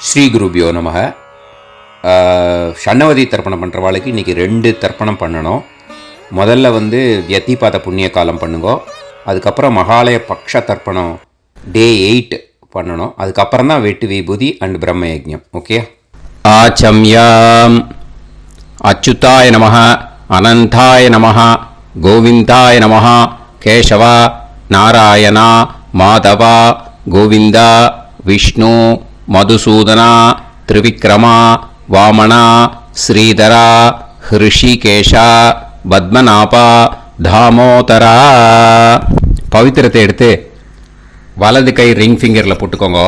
ஸ்ரீ குருபியோ நமக. ஷண்ணவதி தர்ப்பணம் பண்ணுறவாளுக்கு இன்றைக்கி 2 தர்ப்பணம் பண்ணணும். முதல்ல வியத்திபாத புண்ணிய காலம் பண்ணுங்கோ. அதுக்கப்புறம் மகாலய பக்ஷ தர்ப்பணம் டே 8 பண்ணணும். அதுக்கப்புறம் தான் வெட்டு விபூதி அண்ட் பிரம்ம யஜ்ஞம். ஓகே. ஆச்சம்யாம் அச்சுதாய நமஹ, அனந்தாய நமஹ, கோவிந்தாய நமஹ, கேசவா, நாராயணா, மாதவா, கோவிந்தா, விஷ்ணு, மதுசூதனா, திரிவிக்ரமா, வாமனா, ஸ்ரீதரா, ஹிருஷிகேஷா, பத்மநாபா, தாமோதரா. பவித்திரத்தை எடுத்து வலது கை ரிங் ஃபிங்கரில் போட்டுக்கோங்க.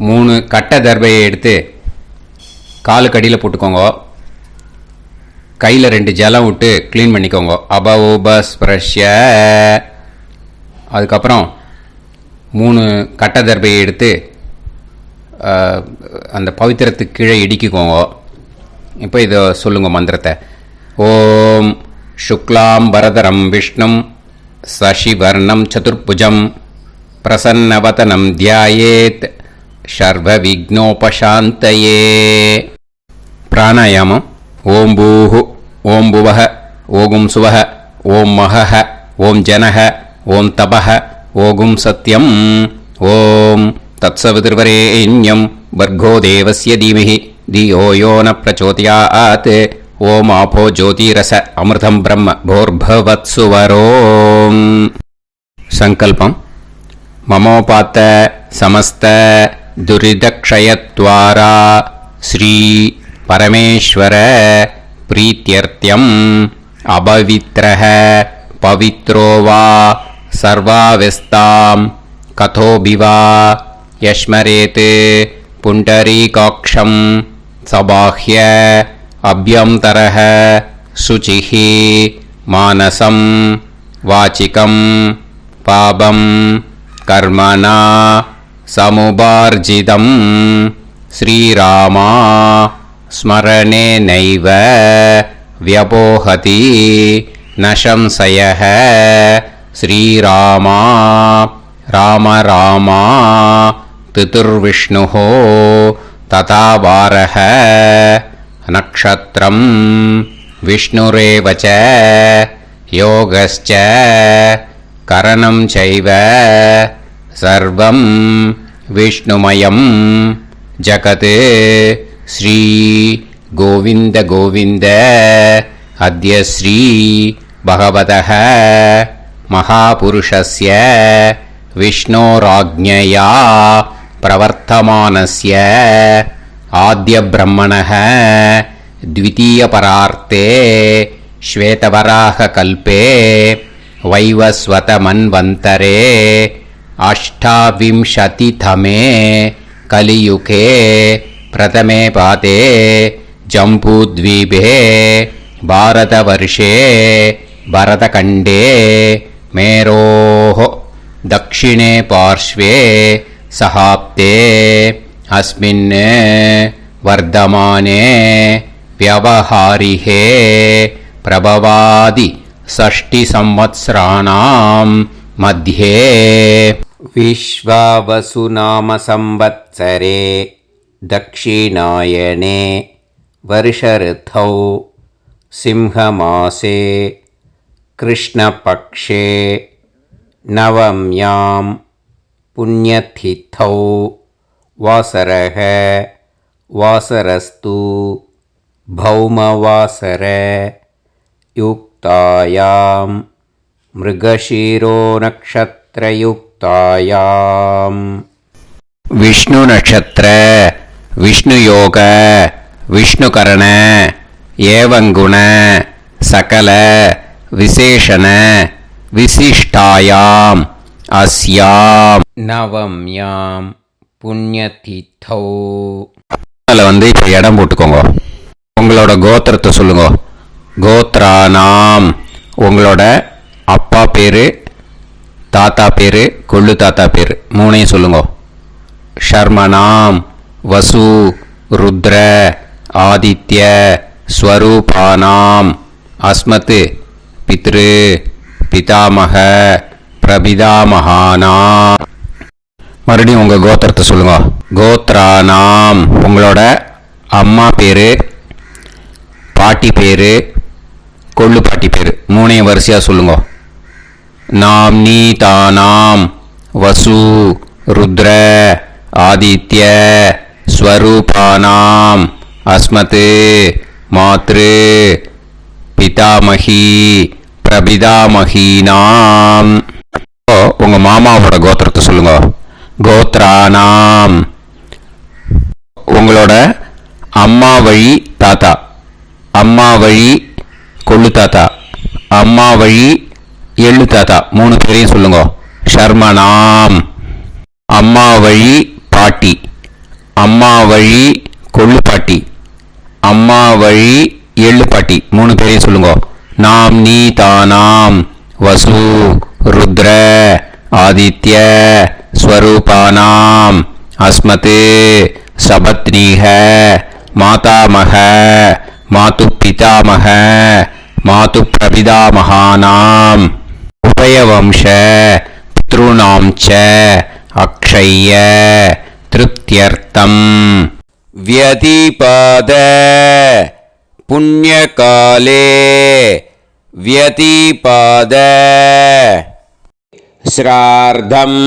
3 கட்டை தர்பையை எடுத்து காலுக்கடியில் போட்டுக்கோங்க. கையில் 2 ஜலம் விட்டு க்ளீன் பண்ணிக்கோங்க. அபஓபஸ்பிரஷ்ய. அதுக்கப்புறம் 3 கட்டை தர்பையை எடுத்து அந்த பவித்திரத்துக்கு கீழே இடிக்கிக்கோங்க. இப்போ இதை சொல்லுங்க மந்திரத்தை. ஓம் சுக்லாம் வரதரம் விஷ்ணும் சசிவர்ணம் சதுர்புஜம் பிரசன்னவதனம் தியாயேத் சர்வ விக்னோபசாந்தயே. பிராணாயாமம். ஓம் பூஹு, ஓம் புவஹ, ஓகும் சுவஹ, ஓம் மஹஹ, ஓம் ஜனஹ, ஓம் தபஹ, ஓகும் சத்யம். ஓம் தத்சவிதுர்வரேண்யம் வர்கோ தேவஸ்ய தீமஹி தியோ யோ ந பிரச்சோதயாத். ஓம் ஆபோ ஜோதிரச அமிர்தம் பிரம்ம போர்பவத்சுவரோம். சங்கல்பம். மமோபாத்த சமஸ்த துரிதக்ஷயத்வாரா ஸ்ரீ பரமேஸ்வர பிரீத்யர்த்தியம் அபவித்ரஹ பவித்ரோ வா சர்வாவஸ்தாம் கதோபிவா யஸ்மரேத் புண்டரீகாக்ஷம் சபாஹ்ய அப்யந்தரஹ சுசிஹ மானசம் வாசிகம் பாபம் கர்மணா சமுபார்ஜிதம் ஸ்ரீராமா ஸ்மரணேனைவ வ்யபோஹதி நசம்சயஹ. ஸ்ரீராமா ராம ராமா திதுர்விஷ்ணுஹ ததா வாரஹ. நக்ஷத்ரம் விஷ்ணுரேவச யோகஸ்ச கரணம் சைவ சர்வம் விஷ்ணுமயம் ஜகத். ஸ்ரீ கோவிந்த கோவிந்த. அத்ய ஸ்ரீ பகவதः மகாபுருஷஸ்ய விஷ்ணோராஜ்ஞயா பிரவர்த்தமானஸ்ய ஆத்ய பிரம்மணः த்விதீயபரார்த்தே ஸ்வேதவராக கல்பே வைவஸ்வத மன்வந்தரே அஷ்டாவிம்சதிதமே கலியுகே பிரதமே பாதே ஜம்பூத்வீபே பாரதவர்ஷே பரதகண்டே மேரோः தக்ஷிணே பார்ஷ்வே சஹாப்தே அஸ்மின் வர்தமானே வியவஹாரிஹே பிரபவாதி ஷஷ்டி சம்வத்சராணாம் மத்யே விஸ்வாவசு நாம சம்வத்சரே தக்ஷிணாயனே வருஷ-ऋतौ சிம்ஹமாசே கிருஷ்ணபக்ஷே நவம்யாம் புண்ணியதிथौ வாசரः வாசரஸ்து பௌமவாசர யுக்தாயாம் மிருகஷீரோ நக்ஷத்ரயுக்தாயாம். விஷ்ணு நக்ஷத்ர விஷ்ணு யோக விஷ்ணுகரண ஏவங்குண சகல விசேஷண விசிஷ்டாயாம் அஸ்யாம் நவம்யாம் புண்ணியதிथौ. அதில் இப்போ இடம் போட்டுக்கோங்க. உங்களோட கோத்திரத்தை சொல்லுங்க. கோத்ரானாம் உங்களோட அப்பா பேர், தாத்தா பேர், கொள்ளு தாத்தா பேர் 3ஐயும் சொல்லுங்க. ஷர்மனாம் வசு ருத்ர ஆதித்ய ஸ்வரூபானாம் அஸ்மத் பித்ரு பிதாமக பிரபிதாமகானாம் மறுபடியும் உங்கள் கோத்திரத்தை சொல்லுங்க. கோத்ரானாம், உங்களோட அம்மா பேர், பாட்டி பேர், கொள்ளு பாட்டி பேர் மூணையும் வரிசையாக சொல்லுங்க. நாம் நீ தானாம் வசு ருத்ர ஆதித்ய ஸ்வரூபானாம் அஸ்மத் மாத்ரு பிதாமகி பிரபிதாமகீனாம். உங்கள் மாமாவோட கோத்திரத்தை சொல்லுங்க. கோத்ரானாம், உங்களோட அம்மா வழி தாத்தா, அம்மா வழி கொள்ளு தாத்தா, அம்மா வழி எள்ளு தாத்தா மூணு பேரையும் சொல்லுங்க. ஷர்மனாம், அம்மா வழி பாட்டி, அம்மா வழி கொள்ளு பாட்டி, அம்மா வழி எள்ளு பாட்டி மூணு பேரையும் சொல்லுங்க. நாம் நீ தானாம் வசு ருத்ர ஆதித்ய ஸ்வரூபானாம் அஸ்மத் சபத்னீஹ மாதாமக மாது பிதாமக மாது பிரபிதாமகானாம் உபயவம்ச பித்ருணாம் ச அக்ஷய்ய திருப்தியர்த்தம் व्यतिपाद पुण्यकाले व्यतिपाद श्रार्धम्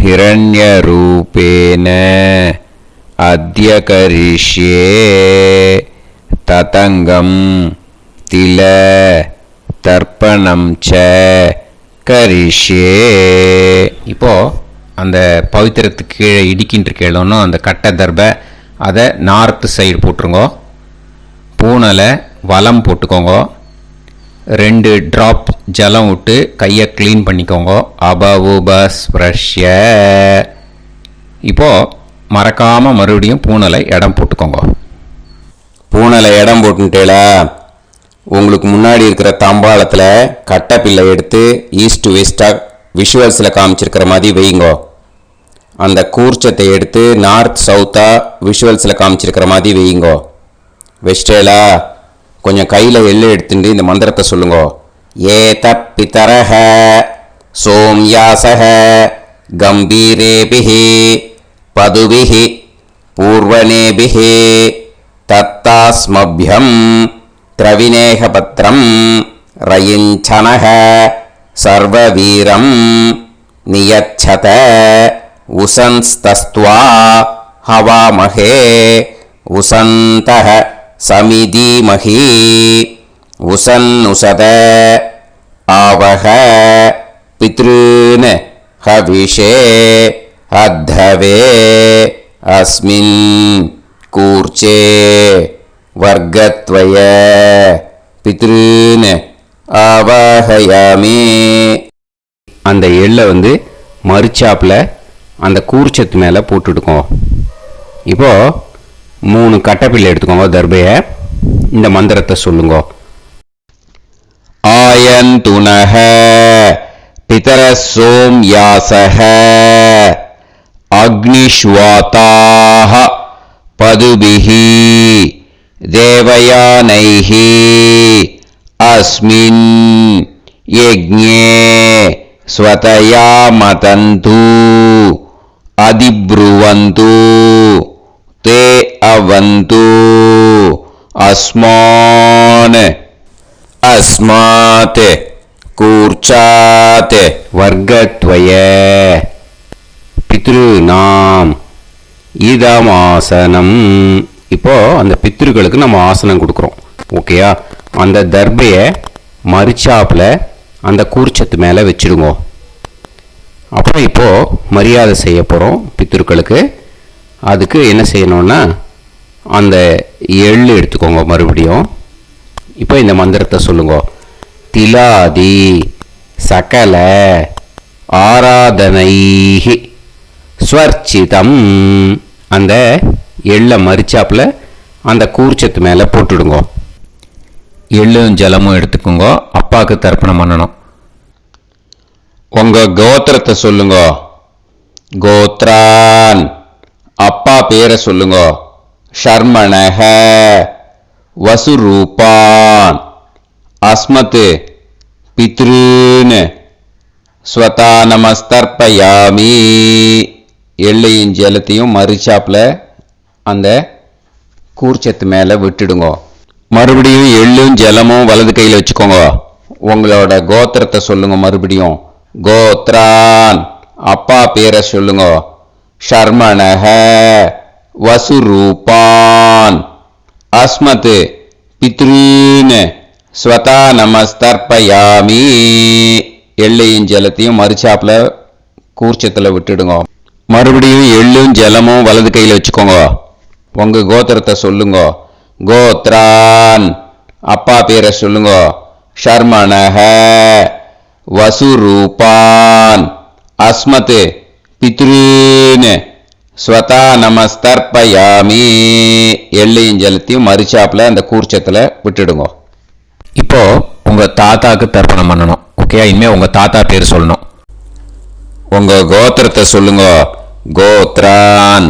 हिरण्यरूपेण अद्य करिष्ये ततङ्गं तिल தர்ப்பணம் ச கரிஷ்யே. இப்போ அந்த பவித்திரத்துக்கு கீழே இடிக்கின்ற கீழோன்னு அந்த கட்டை தர்பை அதை நார்த்து சைடு போட்டுருங்க. பூனலை வலம் போட்டுக்கோங்க. 2 ட்ராப் ஜலம் விட்டு கையை க்ளீன் பண்ணிக்கோங்க. அபவுபஸ்ப்ரஷ்ய. இப்போது மறக்காமல் மறுபடியும் பூனலை இடம் போட்டுக்கோங்க. பூனலை இடம் போட்டுட்டேல, உங்களுக்கு முன்னாடி இருக்கிற தாம்பாளத்தில் கட்டைப்பில்லை எடுத்து ஈஸ்ட் வெஸ்டாக விஷுவல்ஸில் காமிச்சிருக்கிற மாதிரி வைங்கோ. அந்த கூர்ச்சத்தை எடுத்து நார்த் சவுத்தாக விஷுவல்ஸில் காமிச்சிருக்கிற மாதிரி வைங்கோ. வெஸ்டேலா கொஞ்சம் கையில் எள்ளு எடுத்துட்டு இந்த மந்திரத்தை சொல்லுங்க. ஏத பிதரஹ சோம்யாசஹ கம்பீரேபிஹி பதுபிஹி பூர்வனேபிஹி தத்தாஸ்மப்யம் திரவிநேகபத்ரம் ரயிஞ்சனஹ சர்வவீரம் நியச்சத உசன்ஸ்தஸ்த்வா ஹவாமஹே உசந்தஹ சமிதீமஹி உசன்னுசத ஆவஹ பித்ருன் ஹவிஷே அத்தவே அஸ்மின் கூர்ச்சே வர்க்கத்வய பித்ருன் ஆவாஹயாமி. அந்த எள்ளை மரிச்சாப்பில் அந்த கூர்ச்சத்து மேலே போட்டுடுக்கோம். இப்போது 3 கட்டைப்பிள்ளை எடுத்துக்கோங்க. தர்பையை இந்த மந்திரத்தை சொல்லுங்க. ஆயந்துனஹ பிதர சோம்யாசஹ அக்னிஷ்வாதாஹ பதுபிஹி தேவயானைஹி அஸ்மின் யஜ்ஞே ஸ்வதயா மதந்து அதிப்ருவந்து தே அவது அஸ்மான் அஸ்மாத் கூர்ச்சாத் வர்க்கத்வய பித்ருநாம் இதமாசனம். இப்போ அந்த பித்ருக்களுக்கு நம்ம ஆசனம் கொடுக்குறோம். ஓகேயா? அந்த தர்பையை மரிச்சாப்பில் அந்த கூர்ச்சத்து மேலே வச்சுடுங்க. அப்புறம் இப்போது மரியாதை செய்ய போகிறோம் பித்ருக்களுக்கு. அதுக்கு என்ன செய்யணும்னா அந்த எள்ளு எடுத்துக்கோங்க. மறுபடியும் இப்போ இந்த மந்திரத்தை சொல்லுங்க. திலாதி சகல ஆராதனைஹி ஸ்வர்ச்சிதம். அந்த எள்ளை மரிச்சாப்பில் அந்த கூர்ச்சத்து மேலே போட்டுடுங்க. எள்ளும் ஜலமும் எடுத்துக்கோங்க. அப்பாவுக்கு தர்ப்பணம் பண்ணணும். உங்கள் கோத்திரத்தை சொல்லுங்க. கோத்ரான், அப்பா பேரை சொல்லுங்க. ஷர்மணஹ வசுரூபான் அஸ்மத் பித்ருன் ஸ்வதா நமஸ்தர்ப்பயாமி. எள்ளையும் ஜலத்தையும் மறிச்சாப்புல அந்த கூர்ச்சத்து மேலே விட்டுடுங்க. மறுபடியும் எள்ளும் ஜலமும் வலது கையில் வச்சுக்கோங்க. உங்களோட கோத்திரத்தை சொல்லுங்க. மறுபடியும் கோத்ரான், அப்பா பேரை சொல்லுங்க. ஷர்மணஹ, வசுரூபான், அஸ்மத், பித்ருன்னு. ஸ்வதா நமஸ்தர்ப்பயாமி. எள்ளையும் ஜலத்தையும் மறிச்சாப்புல கூர்ச்சத்தில் விட்டுடுங்க. மறுபடியும் எள்ளும் ஜலமும் வலது கையில் வச்சுக்கோங்க. உங்க கோத்திரத்தை சொல்லுங்க. கோத்ரான், அப்பா பேரை சொல்லுங்க. ஷர்மணஹ, வசுரூபான், அஸ்மத், பித்ருன்னு. ஸ்வதா நமஸ்தர்ப்பயாமி. எள்ளையும் ஜலத்தையும் மறிச்சாப்புல அந்த கூர்ச்சத்தில் விட்டுடுங்க. இப்போ உங்க தாத்தாக்கு தர்ப்பணம் பண்ணணும். ஓகே, இனிமே உங்க தாத்தா பேர் சொல்லணும். உங்க கோத்திரத்தை சொல்லுங்க. கோத்ரான்,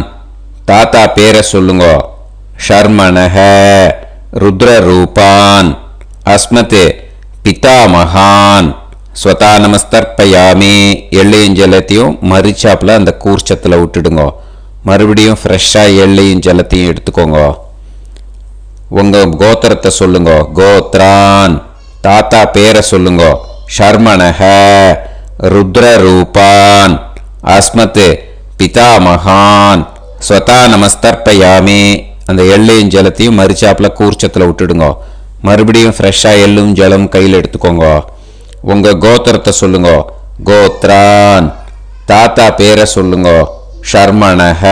தாத்தா பேரை சொல்லுங்க. ஷர்மணஹ, ருத்ரரூபான், அஸ்மத், பிதாமகான். ஸ்வதா நமஸ்தர்ப்பயாமி. எள்ளையும் ஜலத்தையும் மறிச்சாப்புல அந்த கூர்ச்சத்தில் விட்டுடுங்க. மறுபடியும் ஃப்ரெஷ்ஷாக எள்ளையும் ஜலத்தையும் எடுத்துக்கோங்க. உங்க கோத்திரத்தை சொல்லுங்க. கோத்ரான், தாத்தா பேரை சொல்லுங்க. ஷர்மணஹ, ருத்ரரூபான், அஸ்மத், பிதாமகான். ஸ்வதா நமஸ்தர்ப்பயாமி. அந்த எள்ளையும் ஜலத்தையும் மறிச்சாப்புல கூர்ச்சத்தில் விட்டுடுங்க. மறுபடியும் ஃப்ரெஷ்ஷாக எள்ளும் ஜலம் கையில் எடுத்துக்கோங்க. உங்க கோத்திரத்தை சொல்லுங்க. கோத்ரான், தாத்தா பேரை சொல்லுங்க. ஷர்மணஹ,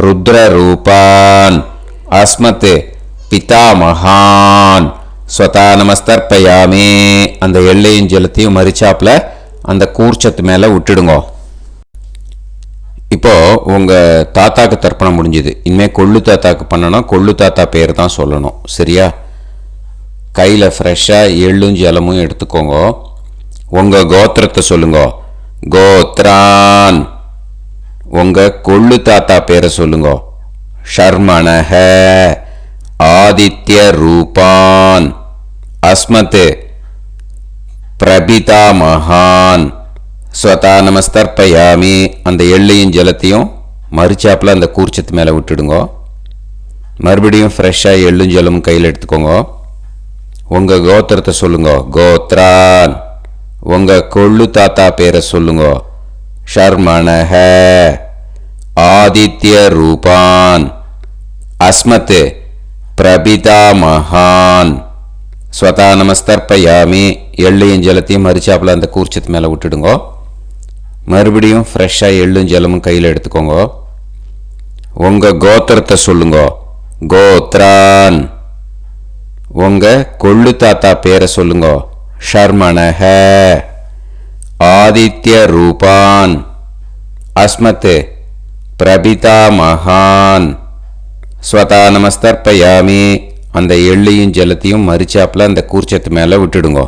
ருத்ரரூபான், அஸ்மத், பிதாமகான். ஸ்வதா நமஸ்தர்ப்பயாமி. அந்த எள்ளையும் ஜலத்தையும் மறிச்சாப்புல அந்த கூர்ச்சத்து மேலே விட்டுடுங்க. இப்போ உங்க தாத்தாக்கு தர்ப்பணம் முடிஞ்சுது. இனிமேல் கொள்ளு தாத்தாக்கு பண்ணணும். கொள்ளு தாத்தா பேர் தான் சொல்லணும். சரியா? கையில் ஃப்ரெஷ்ஷாக எள்ளும் ஜலமும் எடுத்துக்கோங்க. உங்க கோத்திரத்தை சொல்லுங்க. கோத்ரான், உங்க கொள்ளு தாத்தா பேரை சொல்லுங்க. ஷர்மணஹ, ஆதித்ய ரூபான், அஸ்மத், பிரபிதாமகான். ஸ்வதா நமஸ்தர்ப்பயாமி. அந்த எள்ளையும் ஜலத்தையும் மறிச்சாப்புல அந்த கூர்ச்சத்து மேலே விட்டுடுங்க. மறுபடியும் ஃப்ரெஷ்ஷாக எள்ளும் ஜலமும் கையில் எடுத்துக்கோங்க. உங்கள் கோத்திரத்தை சொல்லுங்க. கோத்ரான், உங்கள் கொள்ளு தாத்தா பேரை சொல்லுங்க. ஷர்மணஹ, ஆதித்ய ரூபான், அஸ்மத், பிரபிதாமகான். ஸ்வதா நமஸ்தர்ப்பயாமி. எள்ளையும் ஜலத்தையும் மறிச்சாப்புல அந்த கூர்ச்சத்து மேலே விட்டுடுங்க. மறுபடியும் ஃப்ரெஷ்ஷாக எள்ளும் ஜலமும் கையில் எடுத்துக்கோங்க. உங்கள் கோத்திரத்தை சொல்லுங்க. கோத்ரான், உங்கள் கொள்ளு தாத்தா பேரை சொல்லுங்க. ஷர்மணஹ, ஆதித்ய ரூபான், அஸ்மத், பிரபிதாமகான். ஸ்வதா நமஸ்தர்ப்பயாமி. அந்த எள்ளையும் ஜலத்தையும் மறிச்சாப்புல அந்த கூர்ச்சத்து மேலே விட்டுடுங்க.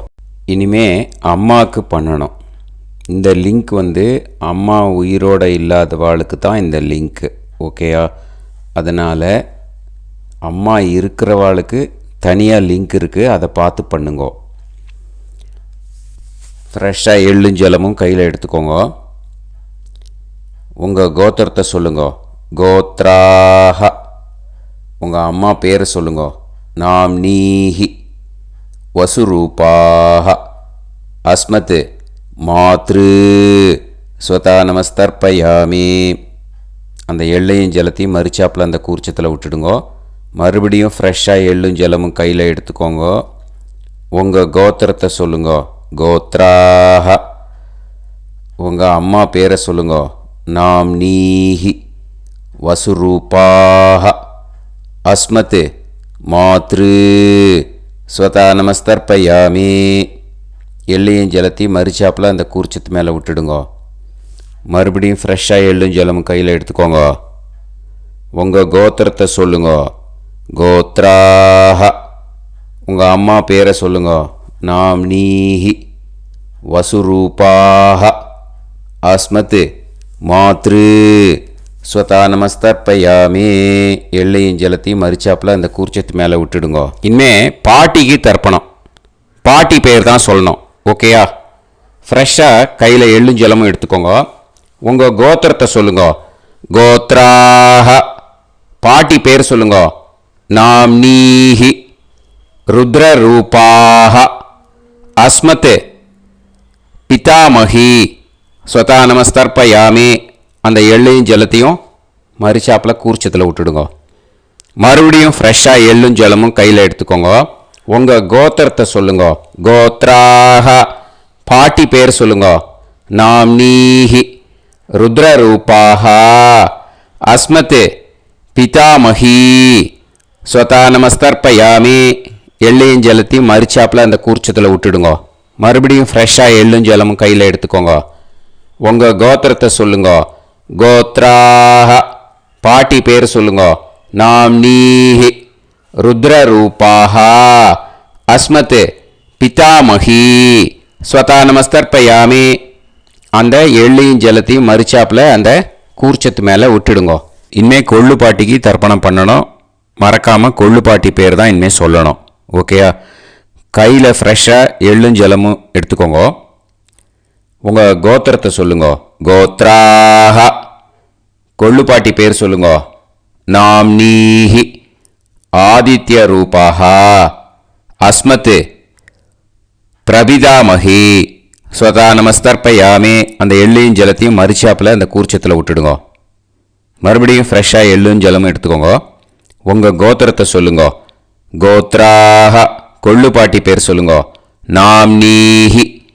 இனிமே அம்மாவுக்கு பண்ணணும். இந்த லிங்க் அம்மா உயிரோடு இல்லாதவாளுக்கு தான் இந்த லிங்க்கு. ஓகேயா? அதனால் அம்மா இருக்கிறவாளுக்கு தனியாக லிங்க் இருக்குது. அதை பார்த்து பண்ணுங்க. ஃப்ரெஷ்ஷாக எள்ளும் ஜலமும் கையில் எடுத்துக்கோங்க. உங்கள் கோத்திரத்தை சொல்லுங்க. கோத்ராஹ, உங்கள் அம்மா பேரை சொல்லுங்க. நாம்னீஹி, வசுரூபாஹ, அஸ்மத், மாத்ரு. ஸ்வதா நமஸ்தர்ப்பயாமி. அந்த எள்ளையும் ஜலத்தையும் மறிச்சாப்புல அந்த கூர்ச்சத்தில் விட்டுடுங்க. மறுபடியும் ஃப்ரெஷ்ஷாக எள்ளும் ஜலமும் கையில் எடுத்துக்கோங்க. உங்கள் கோத்திரத்தை சொல்லுங்க. கோத்ராஹ, உங்கள் அம்மா பேரை சொல்லுங்க. நாம்னீஹி, வசுரூபாஹ, அஸ்மத், மாத்ரு. ஸ்வதா நமஸ்தர்ப்பயாமி. எள்ளையும் ஜலத்தையும் மறிச்சாப்புல அந்த கூர்ச்சத்து மேலே விட்டுடுங்க. மறுபடியும் ஃப்ரெஷ்ஷாக எள்ளும் ஜலமும் கையில் எடுத்துக்கோங்க. உங்கள் கோத்திரத்தை சொல்லுங்க. கோத்ராஹ, உங்கள் அம்மா பேரை சொல்லுங்க. நாம்னீஹி, வசுரூபாஹ, அஸ்மத், மாத்ரு. ஸ்வதா நமஸ்தர்ப்பயாமி. எள்ளையும் ஜலத்தையும் மறிச்சாப்புல அந்த கூர்ச்சத்து மேலே விட்டுடுங்க. இனிமே பாட்டிக்கு தர்ப்பணம். பாட்டி பேர் தான் சொல்லணும். ஓகேயா? ஃப்ரெஷ்ஷாக கையில் எள்ளும் ஜலமும் எடுத்துக்கோங்க. உங்கள் கோத்திரத்தை சொல்லுங்க. கோத்ராஹ. பாட்டி பேர் சொல்லுங்க. நாம்னீஹி. ருத்ரரூபாஹ. அஸ்மத் பிதாமகி. ஸ்வதா நமஸ்தர்ப்பயாமி. அந்த எள்ளையும் ஜலத்தையும் மரிச்சாப்பில் கூர்ச்சத்தில் விட்டுடுங்க. மறுபடியும் ஃப்ரெஷ்ஷாக எள்ளும் ஜலமும் கையில் எடுத்துக்கோங்க. உங்கள் கோத்திரத்தை சொல்லுங்க. கோத்ராஹ. பாட்டி பேர் சொல்லுங்க. நாம்னீஹி. ருத்ரரூபாஹ. அஸ்மத் பிதாமகி. ஸ்வதா நமஸ்தர்ப்பயாமி. எள்ளையும் ஜலத்தையும் மரிச்சாப்பில் அந்த கூர்ச்சத்தில் விட்டுடுங்க. மறுபடியும் ஃப்ரெஷ்ஷாக எள்ளும் ஜலமும் கையில் எடுத்துக்கோங்க. உங்கள் கோத்திரத்தை சொல்லுங்க. கோத்ராஹ. பாட்டி பேர் சொல்லுங்க. நாம்னீஹி. ருத்ரரூபாஹ. அஸ்மத் பிதாமகி. ஸ்வதா நமஸ்தர்ப்பயாமி. அந்த எள்ளையும் ஜலத்தையும் மரிச்சாப்பில் அந்த கூர்ச்சத்து மேலே விட்டுடுங்க. இனிமேல் கொள்ளு பாட்டிக்கு தர்ப்பணம் பண்ணணும். மறக்காமல் கொள்ளு பாட்டி பேர் தான் இனிமேல் சொல்லணும். ஓகேயா? கையில் ஃப்ரெஷ்ஷாக எள்ளும் ஜலமும் எடுத்துக்கோங்க. உங்கள் கோத்திரத்தை சொல்லுங்க. கோத்ராஹ. கொள்ளு பாட்டி பேர் சொல்லுங்க. நாம்னீஹி. ஆதித்ய ரூபாஹ. அஸ்மத் பிரபிதாமகி. ஸ்வதா நமஸ்தர்ப்பயாமி. அந்த எள்ளையும் ஜலத்தையும் மரிச்சாப்பில் அந்த கூர்ச்சத்தில் விட்டுடுங்க. மறுபடியும் ஃப்ரெஷ்ஷாக எள்ளும் ஜலமும் எடுத்துக்கோங்க. உங்கள் கோத்திரத்தை சொல்லுங்க. கோத்ராஹ. கொள்ளு பாட்டி பேர் சொல்லுங்க. நாம்னீஹி.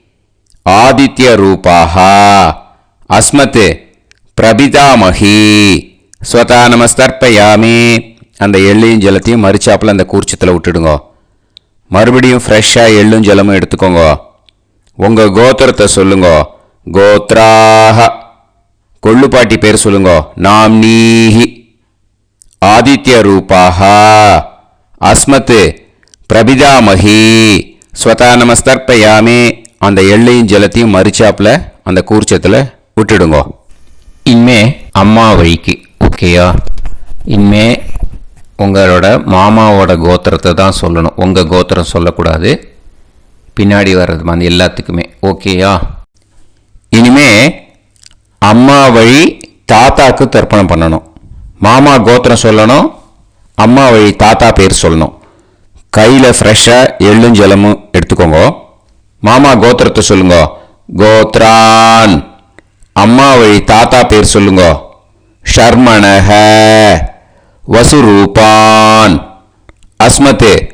ஆதித்ய ரூபாஹ. அஸ்மத் பிரபிதாமகி. ஸ்வதா நமஸ்தர்ப்பயாமி. அந்த எள்ளையும் ஜலத்தையும் மரிச்சாப்பில் அந்த கூர்ச்சத்தில் விட்டுடுங்க. மறுபடியும் ஃப்ரெஷ்ஷாக எள்ளும் ஜலமும் எடுத்துக்கோங்க. உங்கள் கோத்திரத்தை சொல்லுங்க. கோத்ராஹ. கொள்ளு பாட்டி பேர் சொல்லுங்க. நாம்னீஹி. ஆதித்ய ரூபாஹ. அஸ்மத் பிரபிதாமகி. ஸ்வதா நமஸ்தர்ப்பயாமி. அந்த எள்ளையும் ஜலத்தையும் மரிச்சாப்பில் அந்த கூர்ச்சத்தில் விட்டுடுங்க. இனிமே அம்மா வழிக்கு. ஓகேயா? இனிமே உங்களோட மாமாவோட கோத்திரத்தை தான் சொல்லணும். உங்கள் கோத்திரம் சொல்லக்கூடாது. பின்னாடி வர்றது மாதிரி எல்லாத்துக்குமே. ஓகேயா? இனிமே அம்மா வழி தாத்தாக்கு தர்ப்பணம் பண்ணணும். மாமா கோத்திரம் சொல்லணும். அம்மா வழி தாத்தா பேர் சொல்லணும். கையில் ஃப்ரெஷ்ஷாக எள்ளும் ஜலமும் எடுத்துக்கோங்க. மாமா கோத்திரத்தை சொல்லுங்க. கோத்ரான். அம்மா வழி தாத்தா பேர் சொல்லுங்க. ஷர்மணஹ. வசுரூபான். அஸ்மத்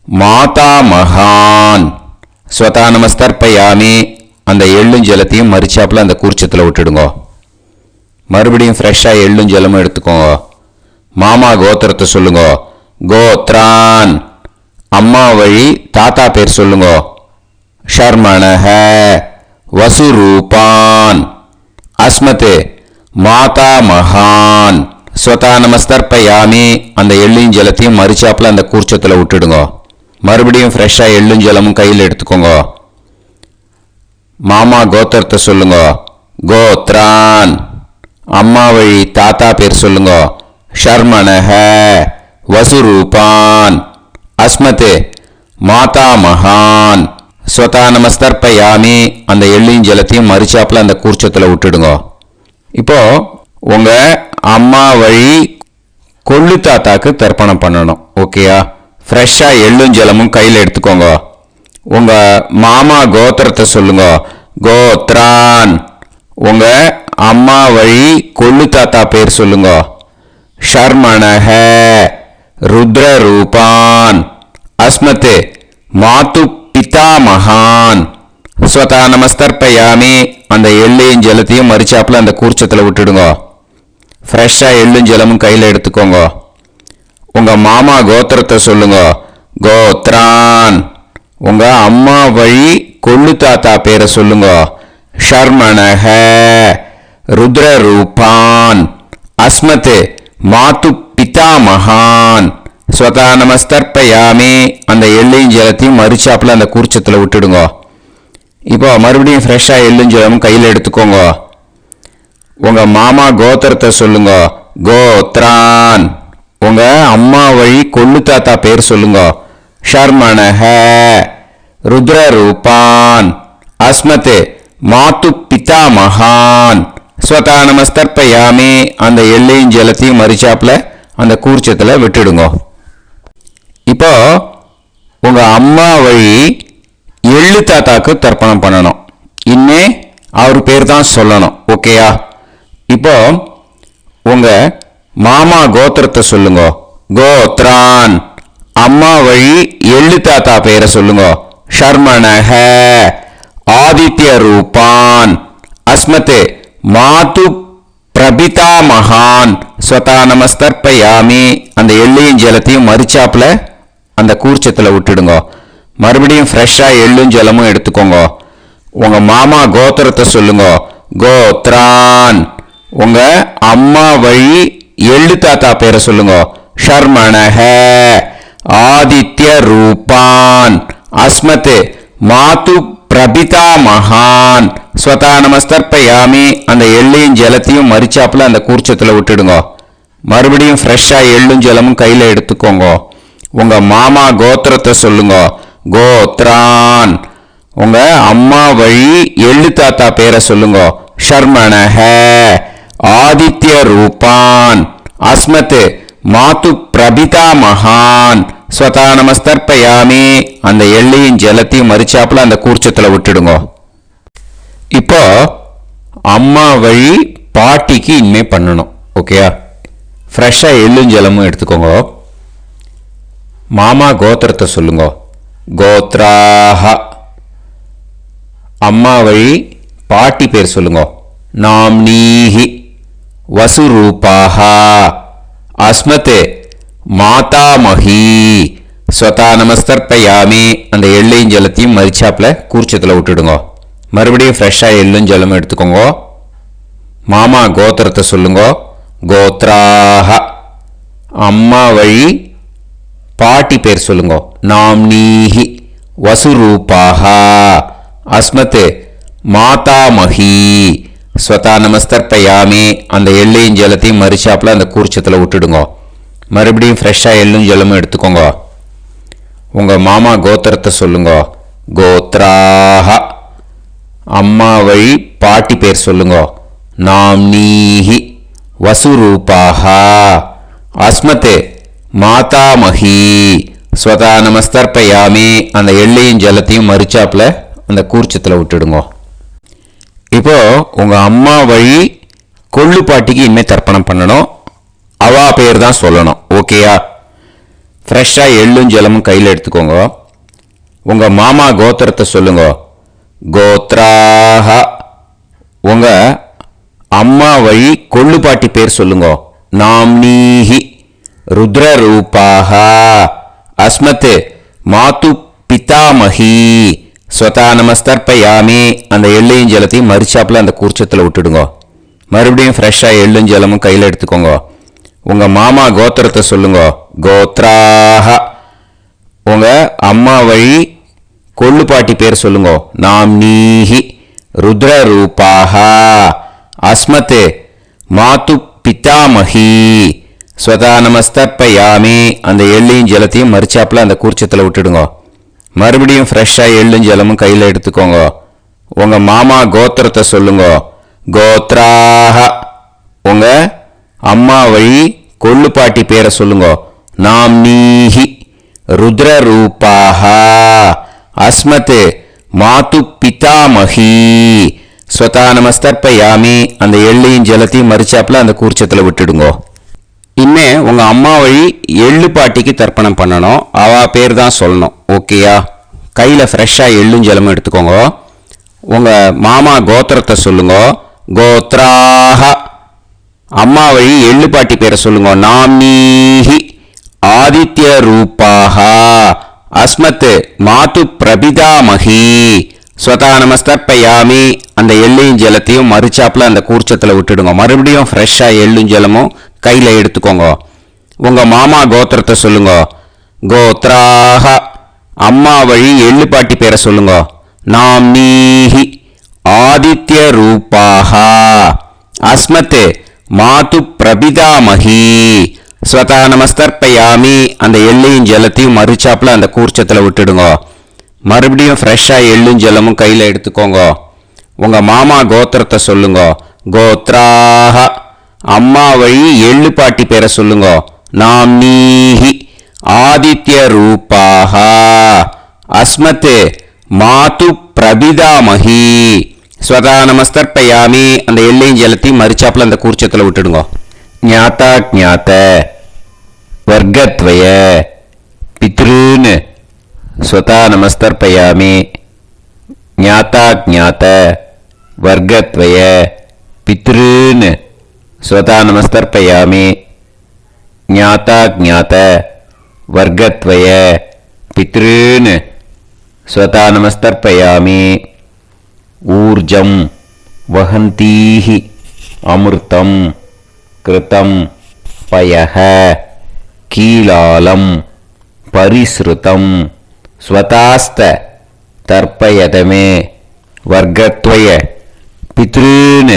மாதா மகான். ஸ்வதா நமஸ்தர்ப்பயாமி. அந்த எள்ளும் ஜலத்தையும் மரிச்சாப்பில் அந்த கூர்ச்சத்தில் விட்டுடுங்க. மறுபடியும் ஃப்ரெஷ்ஷாக எள்ளும் ஜலமும் எடுத்துக்கோங்க. மாமா கோத்திரத்தை சொல்லுங்க. கோத்ரான். அம்மா வழி தாத்தா பேர் சொல்லுங்க. ஷர்மணஹ. வசுரூபான். அஸ்மத் மாதா மகான். ஸ்வதா நமஸ்தர்ப்பயாமி. அந்த எள்ளையும் ஜலத்தையும் மரிச்சாப்பில் அந்த கூர்ச்சத்தில் விட்டுடுங்க. மறுபடியும் ஃப்ரெஷ்ஷாக எள்ளும் ஜலமும் கையில் எடுத்துக்கோங்க. மாமா கோத்திரத்தை சொல்லுங்க. கோத்ரான். அம்மா வழி தாத்தா பேர் சொல்லுங்க. ஷர்மணஹ. வசுரூபான். அஸ்மத் மாதா மகான். ஸ்வதா நமஸ்தர்ப்பயாமி. அந்த எள்ளையும் ஜலத்தையும் மரிச்சாப்பில் அந்த கூர்ச்சத்தில் விட்டுடுங்க. இப்போ உங்கள் அம்மா வழி கொள்ளு தாத்தாக்கு தர்ப்பணம் பண்ணணும். ஓகேயா? ஃப்ரெஷ்ஷாக எள்ளும் ஜலமும் கையில் எடுத்துக்கோங்க. உங்கள் மாமா கோத்திரத்தை சொல்லுங்க. கோத்ரான். உங்கள் அம்மா வழி கொள்ளு தாத்தா பேர் சொல்லுங்க. ஷர்மணஹ. ருத்ரரூபான். அஸ்மத் மாது பிதாமகான். ஸ்வதா நமஸ்தர்ப்பயாமி. அந்த எள்ளையும் ஜலத்தையும் மரிச்சாப்பில் அந்த கூர்ச்சத்தில் விட்டுடுங்க. ஃப்ரெஷ்ஷாக எள்ளும் ஜலமும் கையில் எடுத்துக்கோங்க. உங்கள் மாமா கோத்திரத்தை சொல்லுங்க. கோத்ரான். உங்கள் அம்மா வழி கொள்ளு தாத்தா பேரை சொல்லுங்க. ஷர்மணஹ. ருத்ரரூபான். அஸ்மத் மாது பிதாமகான். ஸ்வதா நமஸ்தர்ப்பயாமி. அந்த எள்ளையும் ஜலத்தையும் மரிச்சாப்பில் அந்த கூர்ச்சத்தில் விட்டுடுங்க. இப்போ மறுபடியும் ஃப்ரெஷ்ஷாக எள்ளும் ஜலமும் கையில் எடுத்துக்கோங்க. உங்கள் மாமா கோத்திரத்தை சொல்லுங்க. கோத்ரான். உங்கள் அம்மா வழி கொள்ளு தாத்தா பேர் சொல்லுங்க. ஷர்மணஹ. ருத்ரரூபான். அஸ்மத் மாத்து பிதாமகான் ஸ்வதா நமஸ்தர்ப்பயாமி. அந்த எள்ளையும் ஜலத்தையும் மறிச்சாப்புல அந்த கூர்ச்சத்தில் விட்டுடுங்க. இப்போ உங்க அம்மா வழி எள்ளு தாத்தாக்கு தர்ப்பணம் பண்ணணும். இனிமே அவர் பேர் தான் சொல்லணும். ஓகேயா? இப்போ உங்க மாமா கோத்திரத்தை சொல்லுங்க. கோத்ரான். அம்மா வழி எள்ளு தாத்தா பேரை சொல்லுங்க. ஷர்மணஹ ஆதித்ய ரூபான் அஸ்மத் மாது பிரபிதா மகான் ஸ்வதா நமஸ்தர்ப்பயாமி. அந்த எள்ளையும் ஜலத்தையும் மறிச்சாப்புல அந்த கூர்ச்சத்தில் விட்டுடுங்க. மறுபடியும் ஃப்ரெஷ்ஷாக எள்ளும் ஜலமும் எடுத்துக்கோங்க. உங்க மாமா கோத்திரத்தை சொல்லுங்க. கோத்ரான். உங்க அம்மா வழி எள்ளு தாத்தா பேரை சொல்லுங்க. ஷர்மணஹ ஆதித்ய ரூபான் அஸ்மத் மாது பிரபிதா மகான் ஸ்வதா நமஸ்தர்ப்பயாமி. அந்த எள்ளையும் ஜலத்தையும் மறிச்சாப்புல அந்த கூர்ச்சத்தில் விட்டுடுங்க. மறுபடியும் ஃப்ரெஷ்ஷாக எள்ளும் ஜலமும் கையில் எடுத்துக்கோங்க. உங்க மாமா கோத்திரத்தை சொல்லுங்க. கோத்ரான். உங்க அம்மா வழி எள்ளு தாத்தா பேரை சொல்லுங்க. ஷர்மணஹ ஆதித்ய ரூபான் அஸ்மத் மாது பிரபிதா மகான் ஸ்வதா நமஸ்தர்ப்பயாமி. அந்த எள்ளையும் ஜலத்தையும் மறிச்சாப்புல அந்த கூர்ச்சத்தில் விட்டுடுங்க. இப்போ அம்மா வழி பாட்டிக்கு இனிமே பண்ணணும். ஓகேயா? ஃப்ரெஷ்ஷாக எள்ளும் ஜலமும் எடுத்துக்கோங்க. மாமா கோத்திரத்தை சொல்லுங்க. கோத்ராஹ. அம்மா வழி பாட்டி பேர் சொல்லுங்க. நாம்னீஹி வசுரூபாஹ அஸ்மத் மாதாமஹி ஸ்வதா நமஸ்தர்ப்பயாமி. அந்த எள்ளையும் ஜலத்தையும் மறிச்சாப்புல கூர்ச்சத்தில் விட்டுடுங்க. மறுபடியும் ஃப்ரெஷ்ஷாக எள்ளும் ஜலமும் எடுத்துக்கோங்க. மாமா கோத்திரத்தை சொல்லுங்க. கோத்ராஹ. அம்மா வழி பாட்டி பேர் சொல்லுங்க. நாம்னீஹி வசுரூபாஹ அஸ்மத் மாதாமஹி ஸ்வதா நமஸ்தர்ப்பயாமி. அந்த எள்ளையும் ஜலத்தையும் மறிச்சாப்புல அந்த கூர்ச்சத்தில் விட்டுடுங்க. மறுபடியும் ஃப்ரெஷ்ஷாக எள்ளும் ஜலமும் எடுத்துக்கோங்க. உங்கள் மாமா கோத்திரத்தை சொல்லுங்க. கோத்ராஹ. அம்மா வழி பாட்டி பேர் சொல்லுங்க. நாம்னீஹி வசுரூபாஹ அஸ்மத் மாதாமஹி ஸ்வதா நமஸ்தர்ப்பயாமி. அந்த எள்ளையும் ஜலத்தையும் மறிச்சாப்புல அந்த கூர்ச்சத்தில் விட்டுடுங்க. இப்போ உங்க அம்மா வழி கொள்ளு பாட்டிக்கு இனிமேல் தர்ப்பணம் பண்ணணும். அவா பேர் தான் சொல்லணும். ஓகேயா? ஃப்ரெஷ்ஷாக எள்ளும் ஜலமும் கையில் எடுத்துக்கோங்க. உங்க மாமா கோத்திரத்தை சொல்லுங்க. கோத்ராஹ. உங்க அம்மா வழி கொள்ளு பாட்டி பேர் சொல்லுங்க. நாம்னீஹி ருத்ரரூபாஹ அஸ்மத் மாது பிதாமஹி ஸ்வதா நமஸ்தர்ப்பயாமி. அந்த எள்ளையும் ஜலத்தையும் மறிச்சாப்புல அந்த கூர்ச்சத்தில் விட்டுடுங்க. மறுபடியும் ஃப்ரெஷ்ஷாக எள்ளும் ஜலமும் கையில் எடுத்துக்கோங்க. உங்க மாமா கோத்திரத்தை சொல்லுங்க. கோத்ராஹ. உங்க அம்மா வழி கொள்ளு பாட்டி பேர் சொல்லுங்க. நாம்னீஹி ருத்ரரூபாஹ அஸ்மத் மாது பிதாமஹி ஸ்வதா நமஸ்தர்ப்பயாமி. அந்த எள்ளையும் ஜலத்தையும் மறிச்சாப்புல அந்த கூர்ச்சத்தில் விட்டுடுங்க. மறுபடியும் ஃப்ரெஷ்ஷாக எள்ளும் ஜலமும் கையில் எடுத்துக்கோங்க. உங்க மாமா கோத்திரத்தை சொல்லுங்க. கோத்ராஹ. உங்க அம்மா வழி கொள்ளு பாட்டி பேரை சொல்லுங்க. நாம்னீஹி ருத்ரரூபாஹ அஸ்மத் மாது பிதாமஹி ஸ்வதா நமஸ்தர்ப்பயாமி. அந்த எள்ளையும் ஜலத்தையும் மறிச்சாப்புல அந்த கூர்ச்சத்தில் விட்டுடுங்க. இனிமே உங்க அம்மா வழி எள்ளு பாட்டிக்கு தர்ப்பணம் பண்ணணும். அவா பேர் தான் சொல்லணும். ஓகேயா? கையில் ஃப்ரெஷ்ஷாக எள்ளும் ஜலமும் எடுத்துக்கோங்க. உங்க மாமா கோத்திரத்தை சொல்லுங்க. கோத்ராஹ. அம்மா வழி எள்ளு பாட்டி பேரை சொல்லுங்க. நாம்னீஹி ஆதித்ய ரூபாஹ அஸ்மத் மாது பிரபிதாமஹி ஸ்வதா நமஸ்தர்ப்பயாமி. அந்த எள்ளையும் ஜலத்தையும் மறிச்சாப்புல அந்த கூர்ச்சத்தில் விட்டுடுங்க. மறுபடியும் ஃப்ரெஷ்ஷாக எள்ளும் ஜலமும் கையில் எடுத்துக்கோங்க. உங்க மாமா கோத்திரத்தை சொல்லுங்க. கோத்ராஹ. அம்மா வழி எள்ளு பாட்டி பேரை சொல்லுங்க. நாம்னீஹி ஆதித்ய ரூபாஹ அஸ்மத் மாது பிரபிதாமஹி ஸ்வதா நமஸ்தர்ப்பயாமி. அந்த எள்ளையும் ஜலத்தையும் மறிச்சாப்புல அந்த கூர்ச்சத்தில் விட்டுடுங்க. மறுபடியும் ஃப்ரெஷ்ஷாக எள்ளும் ஜலமும் கையில் எடுத்துக்கோங்க. உங்கள் மாமா கோத்திரத்தை சொல்லுங்க. கோத்ராஹ. அம்மா வழி எள்ளு பாட்டி பேரை சொல்லுங்க. நாம்னீஹி. ஆதித்ய ரூபாஹ. அஸ்மத் மாது பிரபிதாமஹி. ஸ்வதா நமஸ்தர்ப்பயாமி. அந்த எள்ளையும் ஜலத்தையும் மரிச்சாப்புல அந்த கூர்ச்சத்தில் விட்டுடுங்க. ஞாதா ஜாத்த வர்க்கத்வய பித்ருன் ஸ்வதா நமஸ்தர்ப்பயாமி. ஞாதா ஜாத்த வர்க்கத்வய பித்ருன் ஸ்வதா நமஸ்தர்ப்பயாமி. ஞாதா ஜாத்த வர்க்கத்வய பித்ருன் ஸ்வதா நமஸ்தர்ப்பயாமி. ஊர்ஜம் வஹந்தீஹி அமிர்தம் கிருதம் பயஹ கீலாலம் பரிஸ்ருதம் ஸ்வதாஸ்த தர்ப்பயதமே வர்க்கத்வய பித்ருன்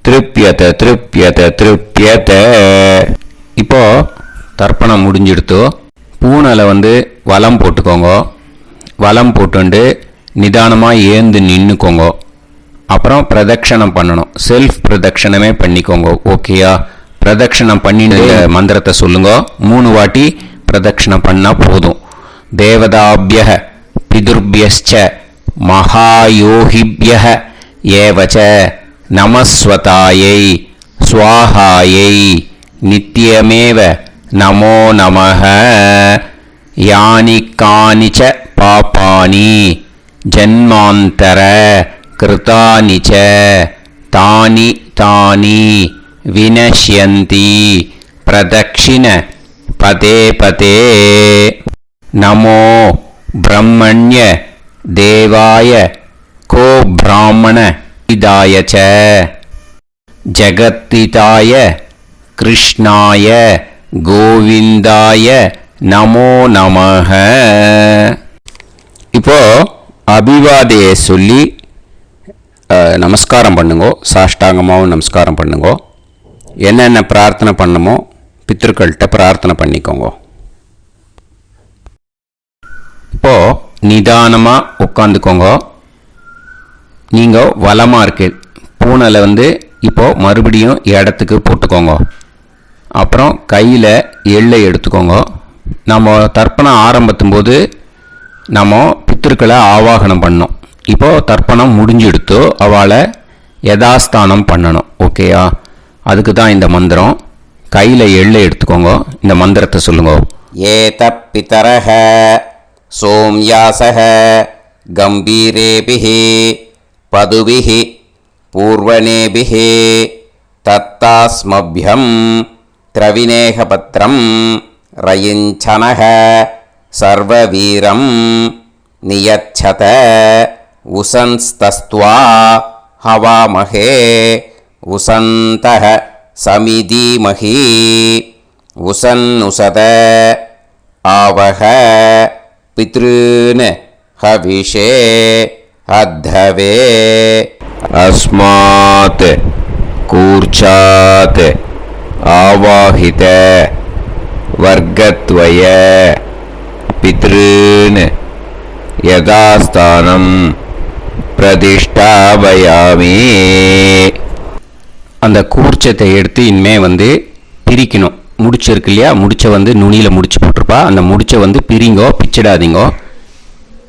திருப்யத திருப்யத திருப்யத. இப்போ தர்ப்பணம் முடிஞ்சிடுத்தோ. பூனலை வலம் போட்டுக்கோங்க. வலம் போட்டுண்டு நிதானமாக ஏந்து நின்றுக்கோங்க. அப்புறம் பிரதட்சணம் பண்ணணும். செல்ஃப் பிரதட்சணமே பண்ணிக்கோங்க. ஓகேயா? பிரதட்சணம் பண்ணிட்டு மந்திரத்தை சொல்லுங்க. 3 வாட்டி பிரதட்சணம் பண்ணால் போதும். தேவதாபிய பிதுர்பியஸ்ச மகாயோகிபிய ஏவச்ச நமஸ்வதாயை ஸ்வாஹாயை நித்யமேவ நமோ நமஹ. யானி கானிச்ச பாபானி ஜன்மாந்தர கிருதானி ச தானி தானி வினஷ்யந்தி பிரதக்ஷிண பதே பதே. நமோ பிரம்மண்ய தேவாய கோ பிராமண இதாய ச ஜகத்திதாய கிருஷ்ணாய கோவிந்தாய நமோ நமஹ. இப்போ அபிவாதையை சொல்லி நமஸ்காரம் பண்ணுங்கோ. சாஷ்டாங்கமாகவும் நமஸ்காரம் பண்ணுங்கோ. என்னென்ன பிரார்த்தனை பண்ணமோ பித்ருக்கள்கிட்ட பிரார்த்தனை பண்ணிக்கோங்க. இப்போது நிதானமாக உட்காந்துக்கோங்க. நீங்கள் வலமாக இருக்கு பூனலை இப்போது மறுபடியும் இடத்துக்கு போட்டுக்கோங்க. அப்புறம் கையில் எள்ளை எடுத்துக்கோங்க. நம்ம தர்ப்பணம் ஆரம்பித்தும் போது நம்ம பித்ருக்களை ஆவாகனம் பண்ணோம். இப்போது தர்ப்பணம் முடிஞ்செடுத்தோ அவளை யதாஸ்தானம் பண்ணணும். ஓகேயா? அதுக்கு தான் இந்த மந்திரம். கையில் எள்ளை எடுத்துக்கோங்க. இந்த மந்திரத்தை சொல்லுங்க. ஏத பிதரஹ சோம்யாசஹ கம்பீரேபிஹி பதுபிஹி பூர்வனேபிஹி தத்தாஸ்மப்யம் திரவிநேகபத்ரம் ரயிஞ்சனஹ சர்வவீரம் நியச்சத உசன்ஸ்தஸ்த்வா ஹவாமஹே உசந்தஹ சமிதீமஹி உசன்னுசத ஆவஹ பித்ருன் ஹவிஷே அத்தவே. அஸ்மாத் கூர்ச்சாத் ஆவாஹித வர்க்கத்வய பித்ருன் யதாஸ்தானம் பிரதிஷ்டாபயாமி. அந்த கூர்ச்சத்தை எடுத்து இனிமே பிரிக்கணும். முடிச்சிருக்கு இல்லையா? முடிச்ச நுனியில் முடிச்சு போட்டிருப்பா. அந்த முடிச்ச பிரிங்கோ, பிச்சிடாதீங்கோ.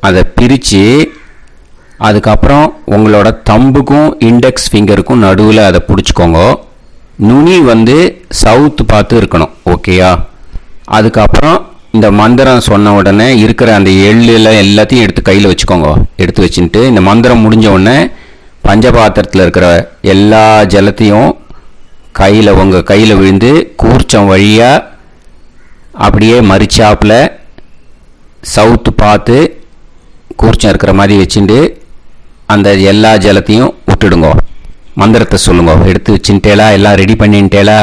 அதை பிரித்து அதுக்கப்புறம் உங்களோட தம்புக்கும் இண்டெக்ஸ் ஃபிங்கருக்கும் நடுவில் அதை பிடிச்சிக்கோங்க. நுனி சவுத்து பார்த்து இருக்கணும். ஓகேயா? அதுக்கப்புறம் இந்த மந்திரம் சொன்ன உடனே இருக்கிற அந்த எள்ளில் எல்லாத்தையும் எடுத்து கையில் வச்சுக்கோங்க. எடுத்து வச்சுட்டு இந்த மந்திரம் முடிஞ்ச உடனே பஞ்சபாத்திரத்தில் இருக்கிற எல்லா ஜலத்தையும் உங்கள் கையில் விழுந்து கூர்ச்சம் வழியாக அப்படியே மரிச்சாப்பில் சவுத்து பார்த்து கூர்ச்சம் இருக்கிற மாதிரி வச்சுட்டு அந்த எல்லா ஜலத்தையும் விட்டுடுங்க. மந்திரத்தை சொல்லுங்க. எடுத்து வச்சுட்டேலா? எல்லாம் ரெடி பண்ணிட்டேலா?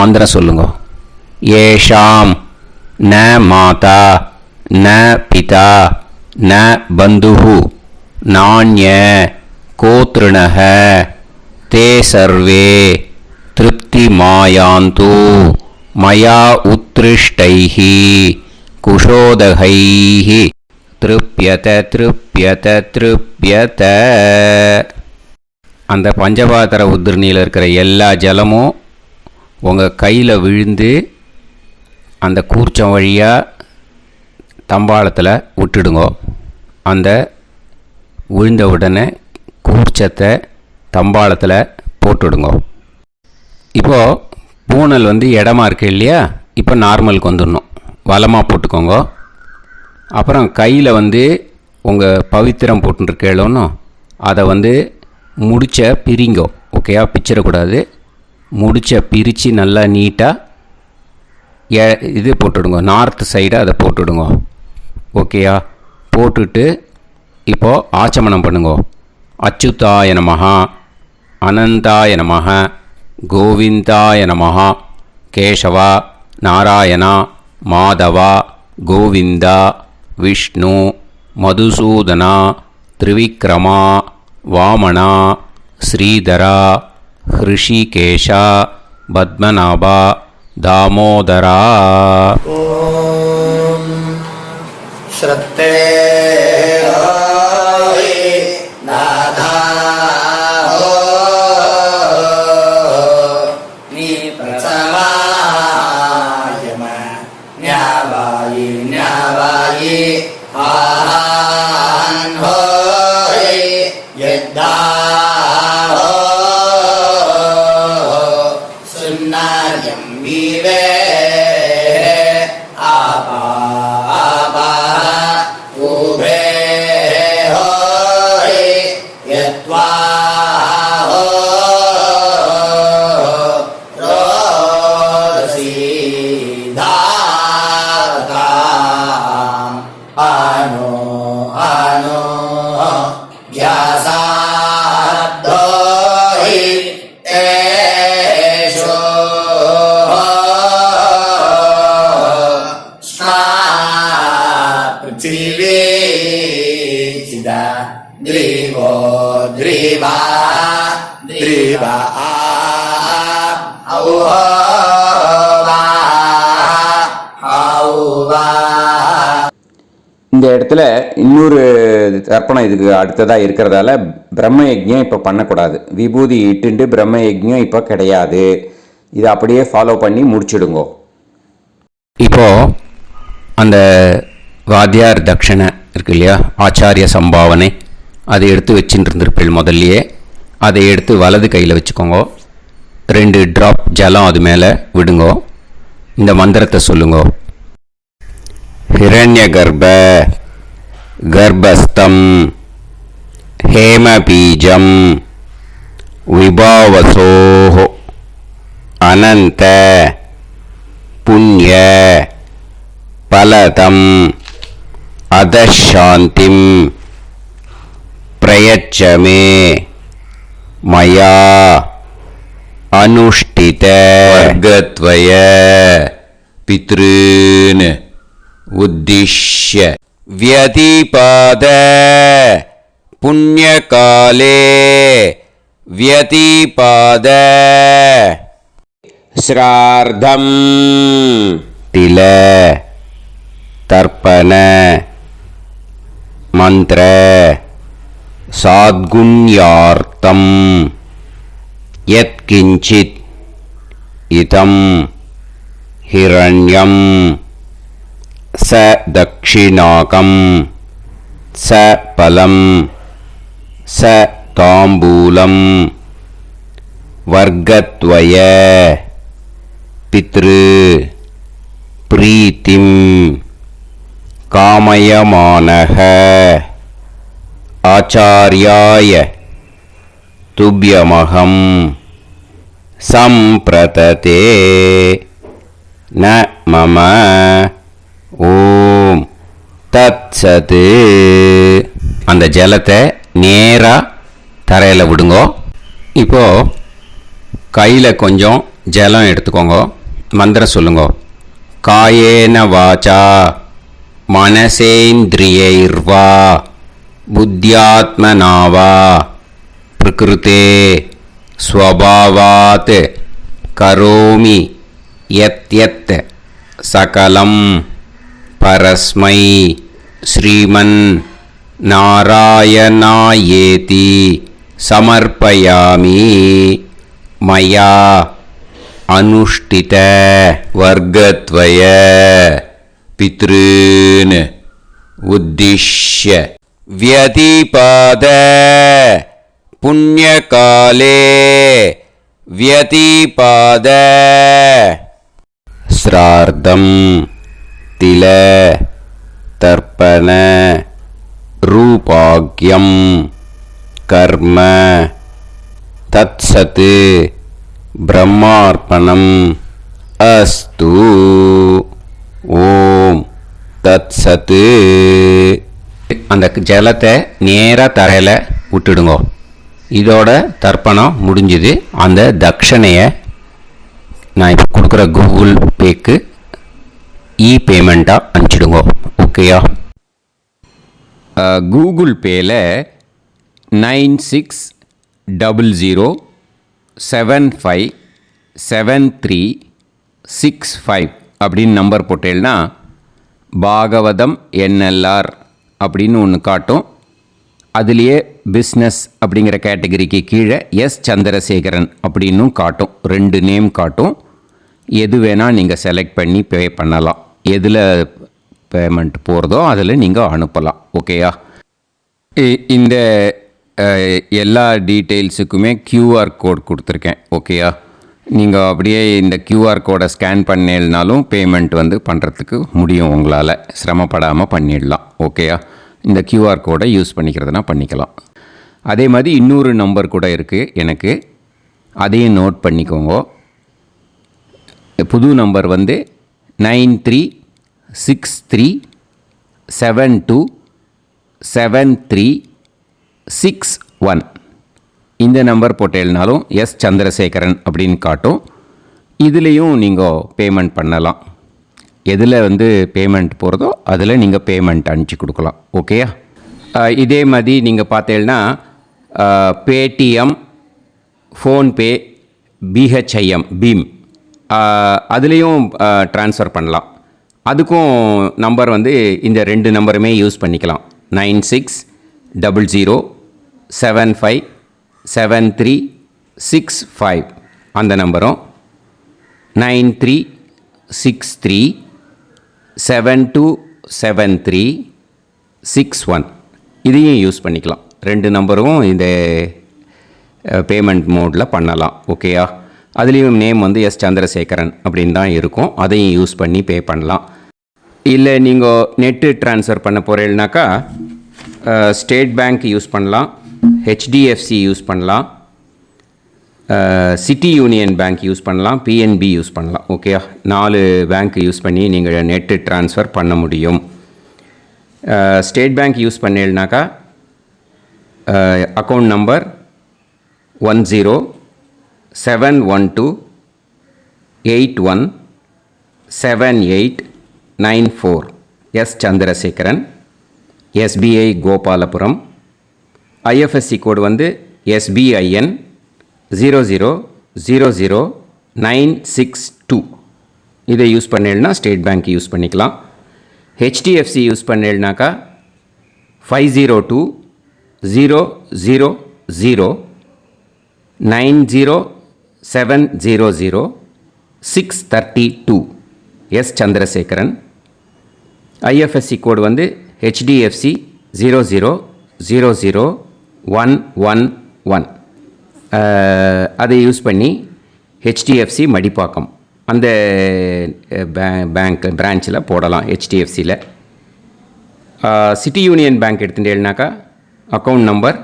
மந்திரம் சொல்லுங்க. ஏஷாம் ந மாதா ந பிதா ந பந்துஹு நாண்ய கோத்ருணஹ தே சர்வே திருப்தி மாயாந்து மயா உத்ருஷ்டைஹி குஷோதகைஹி திருப்யத திருப்யத. திருப்யத. அந்த பஞ்சபாத்திர உதிரணியில் இருக்கிற எல்லா ஜலமும் உங்கள் கையில் விழுந்து அந்த கூர்ச்சம் வழியாக தம்பாளத்தில் விட்டுடுங்க. அந்த விழுந்த உடனே கூர்ச்சத்தை தம்பாளத்தில் போட்டுடுங்க. இப்போது பூனல் இடமா இருக்கு இல்லையா, இப்போ நார்மலுக்கு வந்துடணும். வலமாக போட்டுக்கோங்க. அப்புறம் கையில் உங்கள் பவித்திரம் போட்டுருக்கேளோன்னு அதை முடிச்ச பிரிங்கோ. ஓகேயா, பிச்சிடக்கூடாது. முடிச்ச பிரித்து நல்லா நீட்டாக இது போட்டுடுங்க. நார்த் சைடை அதை போட்டுடுங்க. ஓகேயா, போட்டுட்டு இப்போது ஆச்சமனம் பண்ணுங்க. அச்சுதாய நமஹ, அனந்தாய நமஹ, கோவிந்தாய நமஹ, கேசவா, நாராயணா, மாதவா, கோவிந்தா, விஷ்ணு, மதுசூதனா, திரிவிக்ரமா, வாமனா, ஸ்ரீதரா, ஹிருஷிகேஷா, பத்மநாபா, தாமோதரா. ஓம் ஸ்ரத்தே நாதா நீ பிரசமாயம ஞாவாயி ஞாவாயி ஆஹான் ஹோய் யத்தா சுன்னாயம் வீவே ஆபா ஆபா உபே ஹோய் யத்வா ரோதசி தாதாம் ஆனோ ஆனோ க்யாசாப்தோஹி ஏஷோ ஸ்னா பிருத்திவே சிதா த்ரிவோ த்ரிவா த்ரிவா ஔவா ஔவா. இந்த இடத்துல இன்னொரு தர்ப்பணம் இதுக்கு அடுத்ததாக இருக்கிறதால பிரம்ம யஜ்ஞம் இப்போ பண்ணக்கூடாது. விபூதி இட்டுண்டு பிரம்ம யஜ்ஞம் இப்போ கிடையாது. இதை அப்படியே ஃபாலோ பண்ணி முடிச்சுடுங்கோ. இப்போது அந்த வாத்தியார் தட்சணை இருக்கு இல்லையா, ஆச்சாரிய சம்பாவனை, அதை எடுத்து வச்சுட்டு இருந்திருப்பேள் முதல்லையே. அதை எடுத்து வலது கையில் வச்சுக்கோங்க. 2 ட்ராப் ஜலம் அது மேலே விடுங்கோ. இந்த மந்திரத்தை சொல்லுங்கோ. ஹிரண்ய கர்ப்ப கர்ப்பஸ்தம் ஹேமபீஜம் விபாவசோஹ அனந்த புண்ணிய பலதம் அதசாந்திம் பிரயச்சமே மயா அனுஷ்டித வர்கத்வய பித்ருன் உத்திஷ்ய வியதிபாத புண்ணியகாலே வியதிபாத ஸ்ரார்த்தம் தில தர்ப்பண மந்திர சாத்குண்யார்த்தம் யத்கிஞ்சித் இதம் ஹிரண்யம் ச தக்ஷிணாகம் ச பலம் ச தாம்பூலம் வர்கத்வய பித்ரு பிரீத்திம் காமயமானஹ ஆச்சார்யாய துப்யமகம் சம்பிரததே ந மம ஓம் தத்சத். அந்த ஜலத்தை நேராக தரையில் விடுங்கோ. இப்போது கையில் கொஞ்சம் ஜலம் எடுத்துக்கோங்க. மந்திரம் சொல்லுங்கோ. காயேன வாச்சா மனசேந்திரியைர்வா புத்தியாத்மனாவா பிரகிருதே ஸ்வபாவாத் கரோமி யத் யத் சகலம் பரஸ்மை ஸ்ரீமன் நாராயணாயேதி சமர்ப்பயாமி மயா அனுஷ்டித வர்க்கத்வய பித்ருன் உத்திஷ்ய व्यतिपाद पुण्यकाले व्यतिपाद श्रार्धं तिल तर्पण रूपाग्यं कर्म तत्सत् ब्रह्मार्पणम् अस्तु ओम तत्सत् அந்த ஜலத்தை நேராக தரையில் விட்டுடுங்க. இதோட தர்ப்பணம் முடிஞ்சுது. அந்த தட்சணையை நான் இப்போ கொடுக்குற கூகுள் பேக்கு பேமெண்ட்டாக அனுப்பிச்சிடுங்க. ஓகேயா? கூகுள் பேயில் 9600757365 அப்படின்னு நம்பர் போட்டேன்னா பாகவதம் NLR அப்படின்னு ஒன்று காட்டும். அதுலேயே பிஸ்னஸ் அப்படிங்கிற கேட்டகரிக்கு கீழே எஸ் சந்திரசேகரன் அப்படின்னும் காட்டும். 2 நேம் காட்டும். எது வேணால் நீங்கள் செலக்ட் பண்ணி பே பண்ணலாம். எதில் பேமெண்ட் போகிறதோ அதில் நீங்கள் அனுப்பலாம். ஓகேயா? இந்த எல்லா டீட்டெயில்ஸுக்குமே QR கோட் கொடுத்துருக்கேன். ஓகேயா? நீங்கள் அப்படியே இந்த QR கோடை ஸ்கேன் பண்ணேல்னாலும் பேமெண்ட் பண்ணுறதுக்கு முடியும். உங்களால் சிரமப்படாமல் பண்ணிடலாம். ஓகேயா? இந்த QR கோடை யூஸ் பண்ணிக்கிறதுனா பண்ணிக்கலாம். அதே மாதிரி இன்னொரு நம்பர் கூட இருக்குது எனக்கு. அதையும் நோட் பண்ணிக்கோங்க. புது நம்பர் 9363727361. இந்த நம்பர் போட்டேல்னாலும் எஸ் சந்திரசேகரன் அப்படின்னு காட்டும். இதுலேயும் நீங்கள் பேமெண்ட் பண்ணலாம். எதில் பேமெண்ட் போகிறதோ அதில் நீங்கள் பேமெண்ட் அனுப்பிச்சி கொடுக்கலாம். ஓகேயா? இதே மாதிரி நீங்கள் பார்த்தேன்னா பேடிஎம், ஃபோன்பே, BHIM பீம் அதுலேயும் ட்ரான்ஸ்ஃபர் பண்ணலாம். அதுக்கும் நம்பர் இந்த 2 நம்பருமே யூஸ் பண்ணிக்கலாம். 9600757365 அந்த நம்பரும் 9363727361 இதையும் யூஸ் பண்ணிக்கலாம். 2 நம்பரும் இந்த பேமெண்ட் மோடில் பண்ணலாம். ஓகேயா? அதுலேயும் நேம் எஸ் சந்திரசேகரன் அப்படின்னு தான் இருக்கும். அதையும் யூஸ் பண்ணி பே பண்ணலாம். இல்லை நீங்கள் நெட்டு ட்ரான்ஸ்ஃபர் பண்ண போகிறீங்கனாக்கா ஸ்டேட் பேங்க் யூஸ் பண்ணலாம், HDFC யூஸ் பண்ணலாம், சிட்டி யூனியன் பேங்க் யூஸ் பண்ணலாம், PNB யூஸ் பண்ணலாம். ஓகேயா? 4 பேங்க் யூஸ் பண்ணி நீங்கள் நெட்டு ட்ரான்ஸ்ஃபர் பண்ண முடியும். ஸ்டேட் பேங்க் யூஸ் பண்ணீங்கனாக்கா account number 1071281789 S Chandrasekaran, SBI Gopalapuram. IFSC code SBIN 0000962. இதை யூஸ் பண்ணேன்னா ஸ்டேட் பேங்க் யூஸ் பண்ணிக்கலாம். HDFC யூஸ் பண்ணேன்னாக்கா 5020090700 S Chandrasekaran. IFSC code HDFC 0000111. அதை யூஸ் பண்ணி HDFC மடிப்பாக்கம் அந்த பேங்க் பிரான்ச்சில் போடலாம். HDFCயில் சிட்டி யூனியன் பேங்க் எடுத்துட்டேன்னாக்கா account number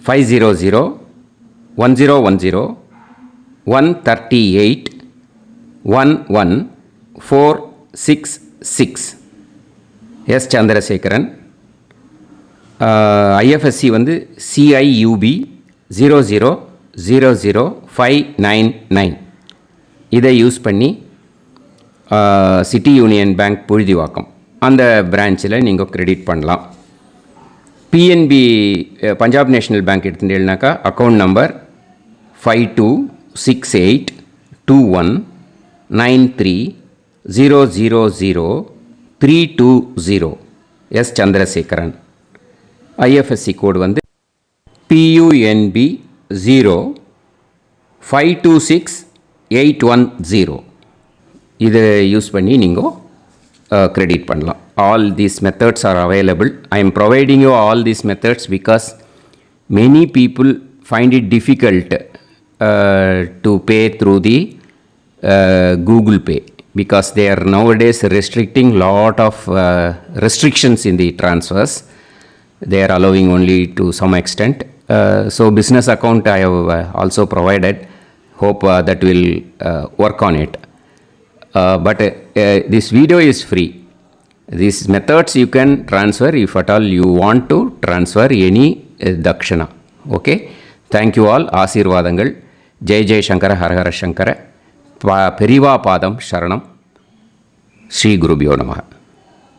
500101381146 S Chandrasekaran. IFSC CIUB 0000599. இதை யூஸ் பண்ணி சிட்டி யூனியன் பேங்க் புழுதிவாக்கம் அந்த பிரான்ச்சில் நீங்கள் கிரெடிட் பண்ணலாம். PNB பஞ்சாப் நேஷ்னல் பேங்க் எடுத்துட்டேன்னாக்கா account number 52682193000320 S Chandrasekaran. IFSC code வந்து PUNB 0526810. இதை யூஸ் பண்ணி நீங்கள் கிரெடிட் பண்ணலாம். All these methods are available. I am providing you all these methods because many people find it difficult to pay through the Google Pay because they are nowadays restricting lot of restrictions in the transfers. They are allowing only to some extent. So business account I have also provided. Hope that will work on it. But this video is free. These methods you can transfer if at all you want to transfer any dakshana. Okay. Thank you all. Aasirvadangal. Jai Jai Shankara Har Har Shankara. Periva பாதம் சரணம். ஸ்ரீ குருபியோ நமஹ.